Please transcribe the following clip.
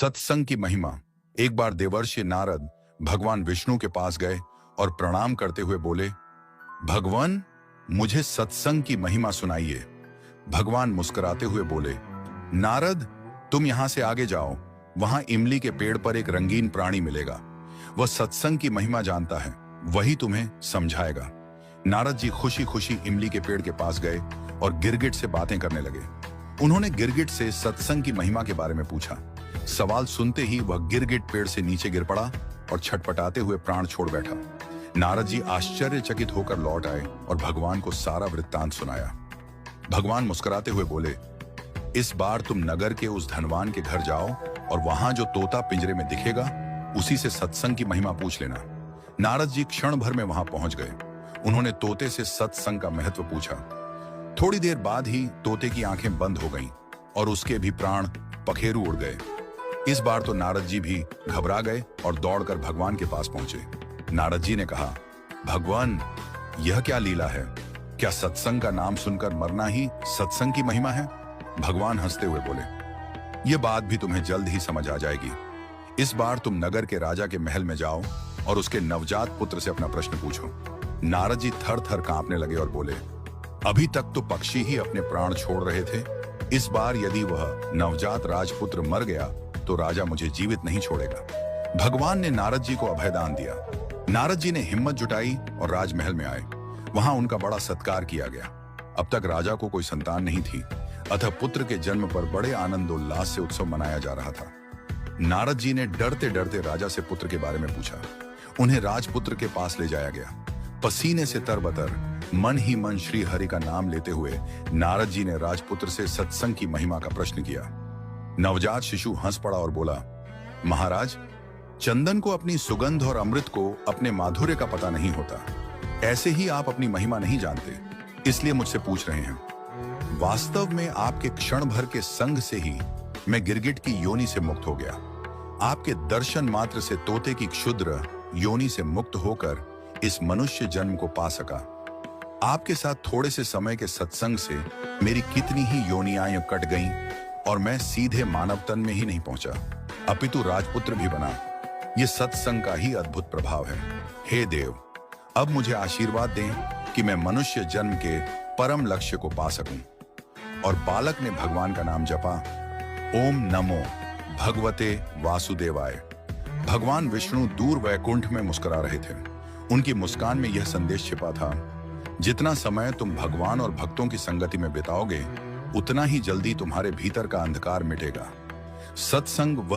सत्संग की महिमा। एक बार देवर्षि नारद भगवान विष्णु के पास गए और प्रणाम करते हुए बोले, भगवान, मुझे सत्संग की महिमा सुनाइए। भगवान मुस्कुराते हुए बोले, नारद, तुम यहां से आगे जाओ, वहां इमली के पेड़ पर एक रंगीन प्राणी मिलेगा। वह सत्संग की महिमा जानता है, वही तुम्हें समझाएगा। नारद जी खुशी खुशी इमली के पेड़ के पास गए और गिरगिट से बातें करने लगे। उन्होंने गिरगिट से सत्संग की महिमा के बारे में पूछा। सवाल सुनते ही वह गिरगिट पेड़ से नीचे गिर पड़ा और छटपटाते हुए प्राण छोड़ बैठा। नारद जी आश्चर्यचकित होकर लौट आए और भगवान को सारा वृत्तांत सुनाया। भगवान मुस्कुराते हुए बोले, इस बार तुम नगर के उस धनवान के घर जाओ और वहां जो तोता पिंजरे में दिखेगा, उसी से सत्संग की महिमा पूछ लेना। नारद जी क्षण भर में वहां पहुंच गए। उन्होंने तोते से सत्संग का महत्व पूछा। थोड़ी देर बाद ही तोते की आंखें बंद हो गईं और उसके भी प्राण पखेरु उड़ गए। इस बार तो नारद जी भी घबरा गए और दौड़कर भगवान के पास पहुंचे। नारद जी ने कहा, भगवान, यह क्या लीला है? क्या सत्संग का नाम सुनकर मरना ही सत्संग की महिमा है? भगवान हंसते हुए बोले, यह बात भी तुम्हें जल्द ही समझ आ जाएगी। इस बार तुम नगर के राजा के महल में जाओ और उसके नवजात पुत्र से अपना प्रश्न पूछो। नारद जी थर थर कांपने लगे और बोले, अभी तक तो पक्षी ही अपने प्राण छोड़ रहे थे। इस बार यदि वह नवजात राजपुत्र मर गया तो राजा मुझे जीवित नहीं छोड़ेगा। भगवान ने नारद जी को अभयदान दिया। नारद जी ने हिम्मत जुटाई और राजमहल में आए। वहां उनका बड़ा सत्कार किया गया। अब तक राजा को कोई संतान नहीं थी, अतः पुत्र के जन्म पर बड़े आनंदोल्लास से उत्सव मनाया जा रहा था। नारद जी ने डरते डरते राजा से पुत्र के बारे में पूछा। उन्हें राजपुत्र के पास ले जाया गया। पसीने से तरबतर, मन ही मन श्री हरि का नाम लेते हुए नारद जी ने राजपुत्र से सत्संग की महिमा का प्रश्न किया। नवजात शिशु हंस पड़ा और बोला, महाराज, चंदन को अपनी सुगंध और अमृत को अपने माधुर्य का पता नहीं होता। ऐसे ही आप अपनी महिमा नहीं जानते, इसलिए मुझसे पूछ रहे हैं। वास्तव में आपके क्षण भर के संग से ही मैं गिरगिट की योनि से मुक्त हो गया। आपके दर्शन मात्र से तोते की क्षुद्र योनि से मुक्त होकर इस मनुष्य जन्म को पा सका। आपके साथ थोड़े से समय के सत्संग से मेरी कितनी ही योनियां कट गईं और मैं सीधे मानव तन में ही नहीं पहुंचा, अपितु राजपुत्र भी बना। यह सत्संग का ही अद्भुत प्रभाव है। हे देव, अब मुझे आशीर्वाद दें कि मैं मनुष्य जन्म के परम लक्ष्य को पा सकूं। और बालक ने भगवान का नाम जपा, ओम नमो भगवते वासुदेवाय। भगवान विष्णु दूर वैकुंठ में मुस्कुरा रहे थे। उनकी मुस्कान में यह संदेश छिपा था, जितना समय तुम भगवान और भक्तों की संगति में बिताओगे, उतना ही जल्दी तुम्हारे भीतर का अंधकार मिटेगा। सत्संग